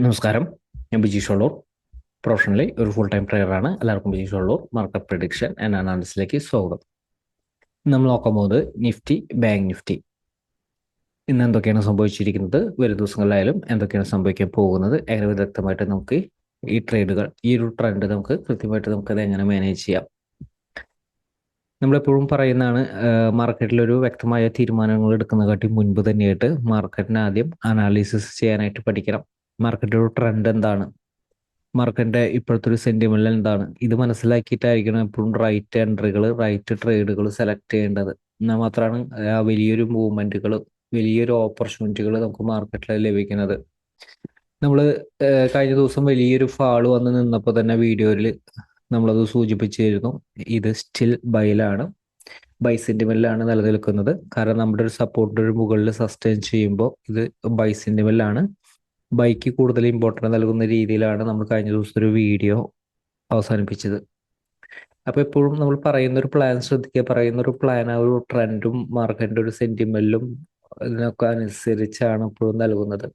നമസ്കാരം. ഞാൻ ബിജീഷ് വള്ളൂർ. പ്രൊഫഷണലി ഒരു ഫുൾ ടൈം ട്രേഡറാണ്. എല്ലാവർക്കും Bijeesh Valloor market prediction and അനാലിസിസിലേക്ക് സ്വാഗതം. നമ്മൾ നോക്കാൻ പോകുന്നത് നിഫ്റ്റി, ബാങ്ക് നിഫ്റ്റി. ഇന്ന് എന്തൊക്കെയാണ് സംഭവിച്ചിരിക്കുന്നത്, വരും ദിവസങ്ങളിലായാലും എന്തൊക്കെയാണ് സംഭവിക്കാൻ പോകുന്നത്, എങ്ങനെ വിദഗ്ധമായിട്ട് നമുക്ക് ഈ ട്രേഡുകൾ, ഈ ഒരു ട്രെൻഡ് നമുക്ക് കൃത്യമായിട്ട് നമുക്കത് എങ്ങനെ മാനേജ് ചെയ്യാം. നമ്മളെപ്പോഴും പറയുന്നതാണ്, മാർക്കറ്റിലൊരു വ്യക്തമായ തീരുമാനങ്ങൾ എടുക്കുന്നതിനെക്കാട്ടി മുൻപ് തന്നെയായിട്ട് മാർക്കറ്റിനെ ആദ്യം അനാലിസിസ് ചെയ്യാനായിട്ട് പഠിക്കണം. മാർക്കറ്റിലൊരു ട്രെൻഡ് എന്താണ്, മാർക്കറ്റിന്റെ ഇപ്പോഴത്തെ ഒരു സെന്റിമെന്റ് എന്താണ്, ഇത് മനസ്സിലാക്കിയിട്ടായിരിക്കണം എപ്പോഴും റൈറ്റ് എൻട്രികൾ, റൈറ്റ് ട്രേഡുകൾ സെലക്ട് ചെയ്യേണ്ടത്. എന്നാൽ മാത്രമാണ് ആ വലിയൊരു മൂവ്മെന്റുകൾ, വലിയൊരു ഓപ്പർച്യൂണിറ്റികൾ നമുക്ക് മാർക്കറ്റിൽ ലഭിക്കുന്നത്. നമ്മൾ കഴിഞ്ഞ ദിവസം വലിയൊരു ഫാള് വന്ന് നിന്നപ്പോൾ തന്നെ വീഡിയോയിൽ നമ്മളത് സൂചിപ്പിച്ചിരുന്നു. ഇത് സ്റ്റിൽ ബൈലാണ്, ബൈ സെന്റിമെന്റിലാണ് നിലനിൽക്കുന്നത്. കാരണം നമ്മുടെ ഒരു സപ്പോർട്ടിന്റെ ഒരു മുകളിൽ സസ്റ്റെയിൻ ചെയ്യുമ്പോൾ ഇത് ബൈ സെന്റിമെന്റിലാണ്, ബൈക്ക് കൂടുതൽ ഇമ്പോർട്ടൻസ് നൽകുന്ന രീതിയിലാണ് നമ്മൾ കഴിഞ്ഞ ദിവസം ഒരു വീഡിയോ അവസാനിപ്പിച്ചത്. അപ്പോൾ എപ്പോഴും നമ്മൾ പറയുന്ന ഒരു പ്ലാൻ ശ്രദ്ധിക്കുക. പറയുന്ന ഒരു പ്ലാൻ ആ ഒരു ട്രെൻഡും മാർക്കറ്റിന്റെ ഒരു സെന്റിമെന്റിലും ഇതിനൊക്കെ അനുസരിച്ചാണ് എപ്പോഴും നൽകുന്നത്.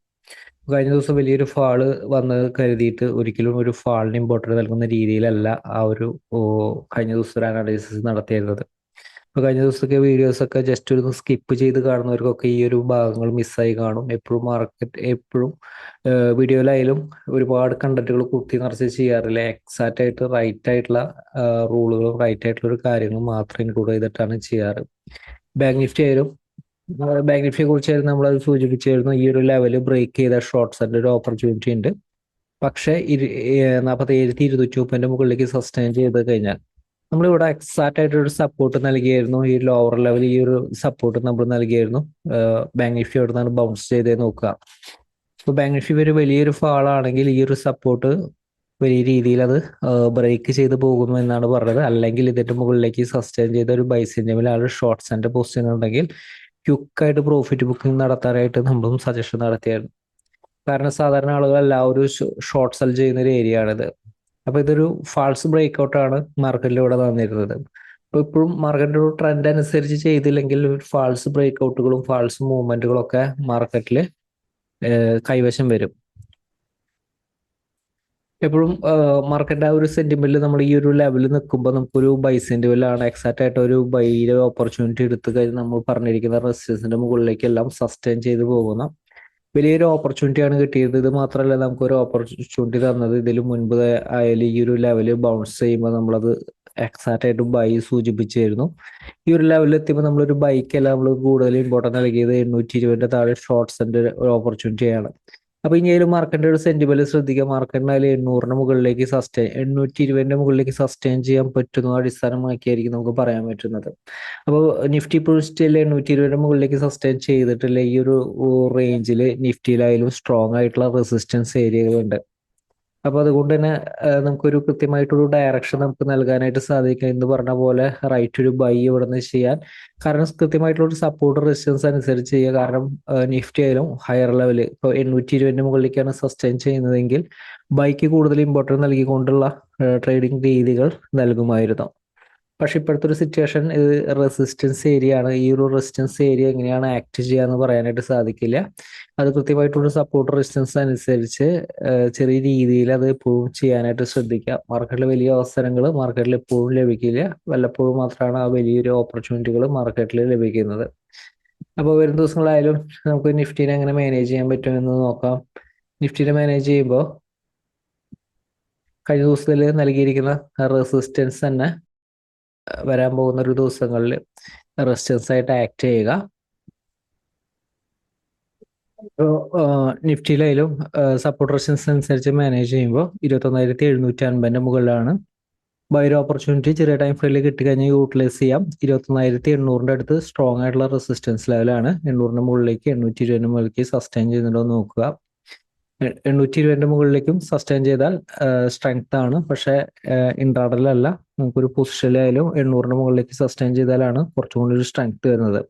കഴിഞ്ഞ ദിവസം വലിയൊരു ഫാള് വന്ന് കരുതിയിട്ട് ഒരിക്കലും ഒരു ഫാളിന് ഇമ്പോർട്ടൻസ് നൽകുന്ന രീതിയിലല്ല ആ ഒരു കഴിഞ്ഞ ദിവസം ഒരു അനാലിസിസ് നടത്തിയിരുന്നത്. ഇപ്പോൾ കഴിഞ്ഞ ദിവസത്തെ വീഡിയോസൊക്കെ ജസ്റ്റ് ഒരു സ്കിപ്പ് ചെയ്ത് കാണുന്നവർക്കൊക്കെ ഈ ഒരു ഭാഗങ്ങൾ മിസ്സായി കാണും. എപ്പോഴും മാർക്കറ്റ് എപ്പോഴും വീഡിയോയിലായാലും ഒരുപാട് കണ്ടന്റുകൾ കുത്തി നിറച്ച് ചെയ്യാറില്ല. എക്സാക്റ്റ് ആയിട്ട് റൈറ്റ് ആയിട്ടുള്ള റൂളുകളും റൈറ്റ് ആയിട്ടുള്ള ഒരു കാര്യങ്ങളും മാത്രം ഇൻക്ലൂഡ് ചെയ്തിട്ടാണ് ചെയ്യാറ്. ബാങ്ക് നിഫ്റ്റി ആയാലും, ബാങ്ക് നിഫ്റ്റിയെ കുറിച്ചായിരുന്നു നമ്മളത് സൂചിപ്പിച്ചായിരുന്നു. ഈ ഒരു ലെവൽ ബ്രേക്ക് ചെയ്ത ഷോർട്ട്സിന്റെ ഒരു ഓപ്പർച്യൂണിറ്റി ഉണ്ട്. പക്ഷേ 47,230 മുകളിലേക്ക് സസ്റ്റെയിൻ ചെയ്ത് കഴിഞ്ഞാൽ നമ്മളിവിടെ എക്സാക്റ്റ് ആയിട്ട് ഒരു സപ്പോർട്ട് നൽകിയായിരുന്നു. ഈ ലോവർ ലെവൽ ഈ ഒരു സപ്പോർട്ട് നമ്മൾ നൽകിയായിരുന്നു. ബാങ്ക് നിഫ്റ്റി അവിടെ നിന്നാണ് ബൗൺസ് ചെയ്തേ നോക്കുക. ഇപ്പോൾ ബാങ്ക് നിഫ്റ്റി ഒരു വലിയൊരു ഫാൾ ആണെങ്കിൽ ഈ ഒരു സപ്പോർട്ട് വലിയ രീതിയിൽ അത് ബ്രേക്ക് ചെയ്ത് പോകുന്നു എന്നാണ് പറഞ്ഞത്. അല്ലെങ്കിൽ ഇതിന്റെ മുകളിലേക്ക് സസ്റ്റെയിൻ ചെയ്ത ഒരു ബൈ സെന്റിമെന്റ് ആ ഒരു ഷോർട്ട്സിന്റെ പൊസിഷൻ ഉണ്ടെങ്കിൽ ക്വിക്കായിട്ട് പ്രോഫിറ്റ് ബുക്കിംഗ് നടത്താനായിട്ട് നമ്മളും സജഷൻ നടത്തിയായിരുന്നു. കാരണം സാധാരണ ആളുകൾ എല്ലാവരും ഷോർട്ട് സെൽ ചെയ്യുന്ന ഒരു ഏരിയ ആണിത്. അപ്പൊ ഇതൊരു ഫാൾസ് ബ്രേക്ക് ഔട്ടാണ് മാർക്കറ്റിലൂടെ നടന്നിരുന്നത്. അപ്പൊ ഇപ്പോഴും മാർക്കറ്റിന്റെ ഒരു ട്രെൻഡ് അനുസരിച്ച് ചെയ്തില്ലെങ്കിൽ ഫാൾസ് ബ്രേക്ക് ഔട്ടുകളും ഫാൾസ് മൂവ്മെന്റുകളും ഒക്കെ മാർക്കറ്റിൽ കൈവശം വരും. എപ്പോഴും മാർക്കറ്റിന്റെ ആ ഒരു സെന്റിമെന്റിൽ നമ്മൾ ഈ ഒരു ലെവലിൽ നിൽക്കുമ്പോൾ നമുക്കൊരു ബൈ സെന്റിമെന്റാണ് എക്സാക്റ്റ് ആയിട്ട് ഒരു ബൈയുടെ ഓപ്പർച്യൂണിറ്റി എടുത്തു കഴിഞ്ഞ് നമ്മൾ പറഞ്ഞിരിക്കുന്ന റെസിസ്റ്റൻസിന്റെ മുകളിലേക്ക് എല്ലാം സസ്റ്റെയിൻ ചെയ്ത് പോകുന്ന വലിയൊരു ഓപ്പർച്യൂണിറ്റിയാണ് കിട്ടിയത്. ഇത് മാത്രമല്ല നമുക്കൊരു ഓപ്പർച്യൂണിറ്റി തന്നത് ഇതിൽ മുൻപ് ആയാലും ഈ ഒരു ലെവല് ബൗൺസ് ചെയ്യുമ്പോൾ നമ്മളത് എക്സാക്റ്റ് ആയിട്ട് ബൈ സൂചിപ്പിച്ചായിരുന്നു. ഈ ഒരു ലെവലിൽ എത്തിയപ്പോൾ നമ്മളൊരു ബൈക്കല്ല നമ്മൾ കൂടുതൽ ഇമ്പോർട്ടൻസ് നൽകിയത് 820 താഴെ ഷോർട്ട്സിന്റെ ഒരു ഓപ്പർച്യൂണിറ്റിയാണ്. അപ്പൊ ഇനി ഒരു മാർക്കറ്റിന്റെ ഒരു സെന്റിമെന്റ് ശ്രദ്ധിക്കുക. മാർക്കറ്റിനായാലും 800 മുകളിലേക്ക് സസ്റ്റെയിൻ, 820 മുകളിലേക്ക് സസ്റ്റെയിൻ ചെയ്യാൻ പറ്റുന്ന അടിസ്ഥാനമാക്കിയായിരിക്കും നമുക്ക് പറയാൻ പറ്റുന്നത്. അപ്പോൾ നിഫ്റ്റി ഇപ്പോൾ സ്റ്റിൽ 820 മുകളിലേക്ക് സസ്റ്റെയിൻ ചെയ്തിട്ടില്ല. ഈ ഒരു റേഞ്ചിൽ നിഫ്റ്റിയിലായാലും സ്ട്രോങ് ആയിട്ടുള്ള റെസിസ്റ്റൻസ് ഏരിയകളുണ്ട്. അപ്പൊ അതുകൊണ്ട് തന്നെ നമുക്കൊരു കൃത്യമായിട്ടൊരു ഡയറക്ഷൻ നമുക്ക് നൽകാനായിട്ട് സാധിക്കും. എന്ന് പറഞ്ഞ പോലെ റൈറ്റ് ഒരു ബൈ ഇവിടെ നിന്ന് ചെയ്യാൻ, കാരണം കൃത്യമായിട്ടുള്ള ഒരു സപ്പോർട്ട് റെസിസ്റ്റൻസ് അനുസരിച്ച് ചെയ്യുക. കാരണം നിഫ്റ്റി ആയാലും ഹയർ ലെവല് ഇപ്പോൾ 820 മുകളിലേക്കാണ് സസ്റ്റെയിൻ ചെയ്യുന്നതെങ്കിൽ ബൈക്ക് കൂടുതൽ ഇമ്പോർട്ടൻസ് നൽകിക്കൊണ്ടുള്ള ട്രേഡിംഗ് രീതികൾ നൽകുമായിരുന്നു. പക്ഷെ ഇപ്പോഴത്തെ ഒരു സിറ്റുവേഷൻ ഇത് റെസിസ്റ്റൻസ് ഏരിയ ആണ്. ഈ ഒരു റെസിസ്റ്റൻസ് ഏരിയ എങ്ങനെയാണ് ആക്ട് ചെയ്യാന്ന് പറയാനായിട്ട് സാധിക്കില്ല. അത് കൃത്യമായിട്ടൊരു സപ്പോർട്ട് റെസിസ്റ്റൻസ് അനുസരിച്ച് ചെറിയ രീതിയിൽ അത് എപ്പോഴും ചെയ്യാനായിട്ട് ശ്രദ്ധിക്കുക. മാർക്കറ്റിൽ വലിയ അവസരങ്ങൾ മാർക്കറ്റിൽ എപ്പോഴും ലഭിക്കില്ല. വല്ലപ്പോഴും മാത്രമാണ് ആ വലിയൊരു ഓപ്പർച്യൂണിറ്റികൾ മാർക്കറ്റിൽ ലഭിക്കുന്നത്. അപ്പോൾ വരും ദിവസങ്ങളായാലും നമുക്ക് നിഫ്റ്റിനെ എങ്ങനെ മാനേജ് ചെയ്യാൻ പറ്റുമെന്ന് നോക്കാം. നിഫ്റ്റിനെ മാനേജ് ചെയ്യുമ്പോൾ കഴിഞ്ഞ ദിവസത്തിൽ നൽകിയിരിക്കുന്ന റെസിസ്റ്റൻസ് തന്നെ വരാൻ പോകുന്ന ഒരു ദിവസങ്ങളിൽ റെസിസ്റ്റൻസ് ആയിട്ട് ആക്ട് ചെയ്യുക. നിഫ്റ്റിയിലായാലും സപ്പോർട്ട് റെസിസ്റ്റൻസ് അനുസരിച്ച് മാനേജ് ചെയ്യുമ്പോൾ 21,750 മുകളിലാണ് ബൈ ഓപ്പർച്യൂണിറ്റി. ചെറിയ ടൈം ഫ്രെയിമിൽ കിട്ടിക്കഴിഞ്ഞാൽ യൂട്ടിലൈസ് ചെയ്യാം. 21,800 അടുത്ത് സ്ട്രോങ് ആയിട്ടുള്ള റെസിസ്റ്റൻസ് ലെവലാണ്. 800 മുകളിലേക്ക് 820 മുകളിലേക്ക് സസ്റ്റെയിൻ ചെയ്യുന്നുണ്ടോ എന്ന് നോക്കുക. 820 മുകളിലേക്കും സസ്റ്റെയിൻ ചെയ്താൽ സ്ട്രെങ്ത് ആണ്. പക്ഷേ ഇൻട്രാഡേയിലല്ല, നമുക്കൊരു പൊസിഷനിലായാലും 800 മുകളിലേക്ക് സസ്റ്റെയിൻ ചെയ്താലാണ് കുറച്ചും കൂടി ഒരു സ്ട്രെങ്ത് വരുന്നത്.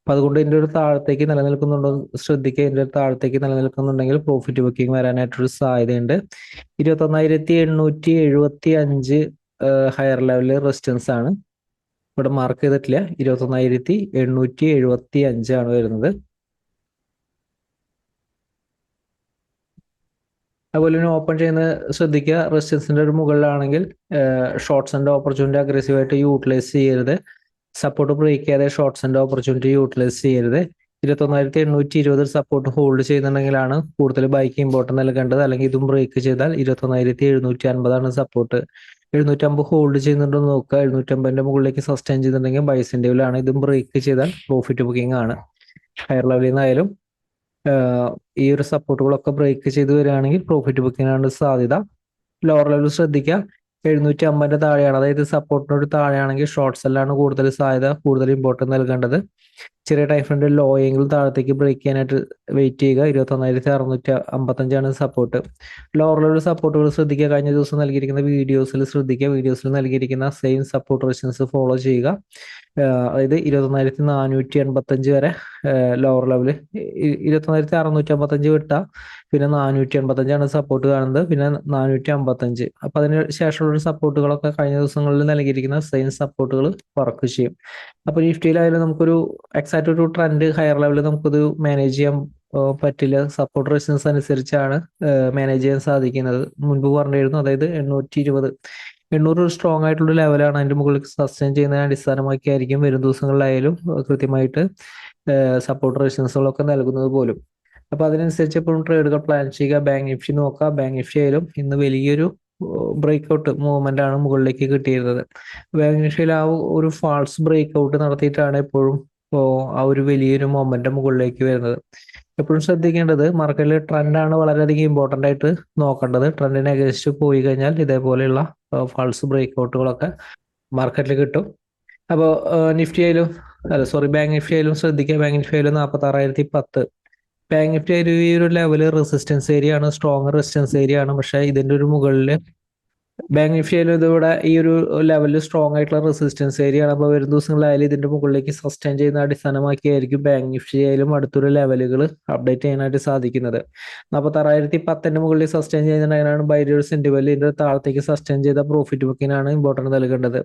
അപ്പൊ അതുകൊണ്ട് ഇതിന്റെ ഒരു താഴത്തേക്ക് നിലനിൽക്കുന്നുണ്ടോ ശ്രദ്ധിക്കുക. ഇതിന്റെ ഒരു താഴത്തേക്ക് നിലനിൽക്കുന്നുണ്ടെങ്കിൽ പ്രോഫിറ്റ് ബുക്കിംഗ് വരാനായിട്ടൊരു സാധ്യതയുണ്ട്. 21,875 ഹയർ ലെവലിൽ റെസിസ്റ്റൻസ് ആണ്. ഇവിടെ മാർക്ക് ചെയ്തിട്ടില്ല. 21,875 ആണ് വരുന്നത്. അതുപോലെ തന്നെ ഓപ്പൺ ചെയ്യുന്നത് ശ്രദ്ധിക്കുക. റെസിസ്റ്റൻസിന്റെ ഒരു മുകളിലാണെങ്കിൽ ഷോർട്ട്സ് ആൻഡ് ഓപ്പർച്യൂണിറ്റി അഗ്രസീവായിട്ട് യൂട്ടിലൈസ് ചെയ്യരുത്. സപ്പോർട്ട് ബ്രേക്ക് ചെയ്യാതെ ഷോർട്ട്സ് ആൻഡ് ഓപ്പർച്യൂണിറ്റി യൂട്ടിലൈസ് ചെയ്യരുത്. 21,820 സപ്പോർട്ട് ഹോൾഡ് ചെയ്യുന്നുണ്ടെങ്കിലാണ് കൂടുതൽ ബൈക്ക് ഇമ്പോർട്ടൻസ് നൽകേണ്ടത്. അല്ലെങ്കിൽ ഇതും ബ്രേക്ക് ചെയ്താൽ 21,750 സപ്പോർട്ട്. 750 ഹോൾഡ് ചെയ്യുന്നുണ്ടോ നോക്കുക. 750 മുകളിലേക്ക് സസ്റ്റെയിൻ ചെയ്തിട്ടുണ്ടെങ്കിൽ ബൈസിന്റെ ലെവലാണ്. ഇതും ബ്രേക്ക് ചെയ്താൽ പ്രോഫിറ്റ് ബുക്കിംഗ് ആണ്. ഹയർ ലെവലിൽ നിന്നായാലും ഈ ഒരു സപ്പോർട്ടുകളൊക്കെ ബ്രേക്ക് ചെയ്ത് വരികയാണെങ്കിൽ പ്രോഫിറ്റ് ബുക്കിംഗാണ് സാധ്യത. ലോവർ ലെവൽ ശ്രദ്ധിക്കുക. 750 താഴെയാണ്, അതായത് സപ്പോർട്ടിനോട് താഴെയാണെങ്കിൽ ഷോർട്ട് സെല്ലാണ് കൂടുതൽ സാധ്യത, കൂടുതൽ ഇമ്പോർട്ടൻസ് നൽകേണ്ടത്. ചെറിയ ടൈം ഫ്രണ്ടിൽ ലോ എങ്കിലും താഴത്തേക്ക് ബ്രേക്ക് ചെയ്യാനായിട്ട് വെയിറ്റ് ചെയ്യുക. 21,655 സപ്പോർട്ട്. ലോവർ ലെവൽ സപ്പോർട്ടുകൾ ശ്രദ്ധിക്കുക. കഴിഞ്ഞ ദിവസം നൽകിയിരിക്കുന്ന വീഡിയോസിൽ ശ്രദ്ധിക്കുക. വീഡിയോസിൽ നൽകിയിരിക്കുന്ന സെയിം സപ്പോർട്ട് റെസിസ്റ്റൻസ് ഫോളോ ചെയ്യുക. അതായത് 21,485 വരെ ലോവർ ലെവല്. 21,655 വിട്ട പിന്നെ 485 സപ്പോർട്ട് കാണുന്നത്, പിന്നെ 455. അപ്പൊ അതിന് ശേഷമുള്ള സപ്പോർട്ടുകളൊക്കെ കഴിഞ്ഞ ദിവസങ്ങളിൽ നൽകിയിരിക്കുന്ന സെയിം സപ്പോർട്ടുകൾ വർക്ക് ചെയ്യും. അപ്പൊ നിഫ്റ്റിയിലായാലും നമുക്കൊരു എക്സാക്ട് ഒരു ട്രെൻഡ് ഹയർ ലെവലിൽ നമുക്കത് മാനേജ് ചെയ്യാൻ പറ്റില്ല. സപ്പോർട്ട് റെസിസ്റ്റൻസ് അനുസരിച്ചാണ് മാനേജ് ചെയ്യാൻ സാധിക്കുന്നത്. മുൻപ് പറഞ്ഞിരുന്നു, അതായത് 820. 800 ഒരു സ്ട്രോങ് ആയിട്ടുള്ള ലെവലാണ്. അതിന്റെ മുകളിൽ സസ്റ്റെയിൻ ചെയ്യുന്നതിനെ അടിസ്ഥാനമാക്കിയായിരിക്കും വരും ദിവസങ്ങളിലായാലും കൃത്യമായിട്ട് സപ്പോർട്ട് റെസിസ്റ്റൻസുകളൊക്കെ നൽകുന്നത് പോലും. അപ്പൊ അതിനനുസരിച്ച് എപ്പോഴും ട്രേഡുകൾ പ്ലാൻ ചെയ്യുക. ബാങ്ക് നിഫ്റ്റി നോക്കുക. ബാങ്ക് നിഫ്റ്റി ആയാലും ഇന്ന് വലിയൊരു ബ്രേക്ക്ഔട്ട് മൂവ്മെന്റ് ആണ് മുകളിലേക്ക് കിട്ടിയിരുന്നത്. ബാങ്ക് നിഫ്റ്റിയിൽ ആ ഒരു ഫാൾസ് ബ്രേക്ക്ഔട്ട് നടത്തിയിട്ടാണ് എപ്പോഴും ആ ഒരു വലിയൊരു മൊമെന്റം മുകളിലേക്ക് വരുന്നത്. എപ്പോഴും ശ്രദ്ധിക്കേണ്ടത് മാർക്കറ്റിലെ ട്രെൻഡാണ് വളരെയധികം ഇമ്പോർട്ടന്റ് ആയിട്ട് നോക്കേണ്ടത്. ട്രെൻഡിനെ അഗേൻസ്റ്റ് പോയി കഴിഞ്ഞാൽ ഇതേപോലെയുള്ള ഫാൾസ് ബ്രേക്ക്ഔട്ടുകളൊക്കെ മാർക്കറ്റിൽ കിട്ടും. അപ്പോൾ നിഫ്റ്റി ആയാലും ബാങ്ക് നിഫ്റ്റി ആയാലും ശ്രദ്ധിക്കുക. ബാങ്ക് നിഫ്റ്റി ആയാലും 46,010. ബാങ്ക് നിഫ്റ്റി ആയാലും ഈ ഒരു ലെവല് റെസിസ്റ്റൻസ് ഏരിയ ആണ്, സ്ട്രോങ് റെസിസ്റ്റൻസ് ഏരിയ ആണ്. പക്ഷേ ഇതിന്റെ ഒരു മുകളിൽ ബാങ്ക് നിഫ്റ്റി ആയാലും ഇതിവിടെ ഈ ഒരു ലെവലിൽ സ്ട്രോങ് ആയിട്ടുള്ള റെസിസ്റ്റൻസ് ഏരിയ ആണ്. അപ്പോൾ വരും ദിവസങ്ങളിലായാലും ഇതിന്റെ മുകളിലേക്ക് സസ്റ്റെയിൻ ചെയ്യുന്ന അടിസ്ഥാനമാക്കിയായിരിക്കും ബാങ്ക് നിഫ്റ്റി ആയാലും അടുത്തൊരു ലെവലുകൾ അപ്ഡേറ്റ് ചെയ്യാനായിട്ട് സാധിക്കുന്നത്. 46,010 മുകളിൽ സസ്റ്റെയിൻ ചെയ്യുന്നതിനാണ് ബൈ ഒരു സെന്റിമെന്റ്. ഇതിന്റെ താഴത്തേക്ക് സസ്റ്റെയിൻ ചെയ്ത പ്രോഫിറ്റ് ബുക്കിനാണ് ഇമ്പോർട്ടൻസ് നൽകേണ്ടത്.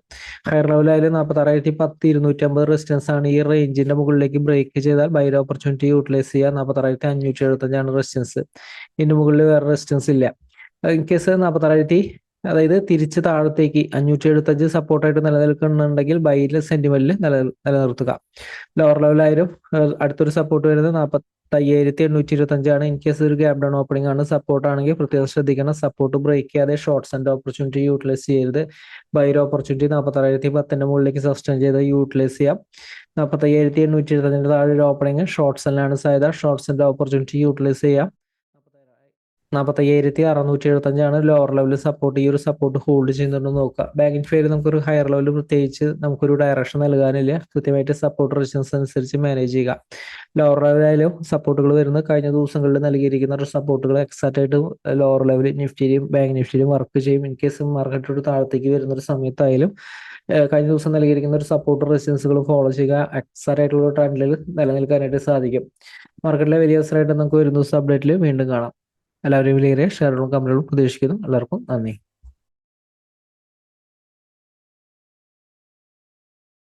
ഹയർ ലെവലായാലും 46,010 250 റെസിസ്റ്റൻസ് ആണ്. ഈ റേഞ്ചിന്റെ മുകളിലേക്ക് ബ്രേക്ക് ചെയ്താൽ ബൈ ഓപ്പർച്യൂണിറ്റി യൂട്ടിലൈസ് ചെയ്യുക. 46,575 റെസിസ്റ്റൻസ്. ഇതിന്റെ മുകളിൽ വേറെ റെസിസ്റ്റൻസ് ഇല്ല. ഇൻ കേസ് 46,000, അതായത് തിരിച്ച് താഴത്തേക്ക് 575 സപ്പോർട്ടായിട്ട് നിലനിൽക്കുന്നുണ്ടെങ്കിൽ ബൈയിലെ സെന്റിമെന്റിൽ നിലനിർത്തുക. ലോവർ ലെവലായാലും അടുത്തൊരു സപ്പോർട്ട് വരുന്നത് 45,825 ഇൻ കേസ് ഒരു ഗ്യാപ് ഡൗൺ ഓപ്പണിംഗ് ആണ്. സപ്പോർട്ട് ആണെങ്കിൽ പ്രത്യേകം ശ്രദ്ധിക്കണം. സപ്പോർട്ട് ബ്രേക്ക് ചെയ്യാതെ ഷോർട്ട്സ് ആൻഡ് ഓപ്പർച്യൂണിറ്റി യൂട്ടിലൈസ് ചെയ്യരുത്. ബൈർ ഓപ്പർച്യൂണിറ്റി 46,010 മുകളിലേക്ക് സസ്റ്റെയിൻ ചെയ്ത് യൂട്ടിലൈസ് ചെയ്യാം. 45,825 താഴെ ഒരു ഓപ്പണിംഗ് ഷോർട്ട്സ് ആണ് സാധ്യത. ഷോർട്ട്സ് ആൻഡ് ഓപ്പർച്യൂണിറ്റി യൂട്ടിലൈസ് ചെയ്യാം. 45,675 ലോവർ ലെവലിൽ സപ്പോർട്ട്. ഈ ഒരു സപ്പോർട്ട് ഹോൾഡ് ചെയ്യുന്നുണ്ടോ നോക്കുക. ബാങ്ക് നിഫ്റ്റി നമുക്കൊരു ഹയർ ലെവലിൽ പ്രത്യേകിച്ച് നമുക്കൊരു ഡയറക്ഷൻ നൽകാനില്ല. കൃത്യമായിട്ട് സപ്പോർട്ട് റെസിസ്റ്റൻസ് അനുസരിച്ച് മാനേജ് ചെയ്യുക. ലോവർ ലെവലായാലും സപ്പോർട്ടുകൾ വരുന്നത് കഴിഞ്ഞ ദിവസങ്ങളിൽ നൽകിയിരിക്കുന്ന ഒരു സപ്പോർട്ടുകൾ എക്സാക്റ്റ് ആയിട്ട് ലോവർ ലെവലിൽ നിഫ്റ്റിയിലും ബാങ്ക് നിഫ്റ്റിയിലും വർക്ക് ചെയ്യും. ഇൻ കേസ് മാർക്കറ്റോട് താഴത്തേക്ക് വരുന്ന ഒരു സമയത്തായാലും കഴിഞ്ഞ ദിവസം നൽകിയിരിക്കുന്ന ഒരു സപ്പോർട്ട് റെസിസ്റ്റൻസുകൾ ഫോളോ ചെയ്യുക. എക്സാക്റ്റ് ആയിട്ടുള്ള ട്രെൻഡിൽ നിലനിൽക്കാനായിട്ട് സാധിക്കും. മാർക്കറ്റിലെ വലിയ അവസരമായിട്ട് നമുക്ക് വരുന്ന ദിവസം അപ്ഡേറ്റിൽ വീണ്ടും കാണാം. എല്ലാവരും വലിയ ഷെയറുകളും കമ്പനികളും പ്രതീക്ഷിക്കുന്നു. എല്ലാവർക്കും നന്ദി.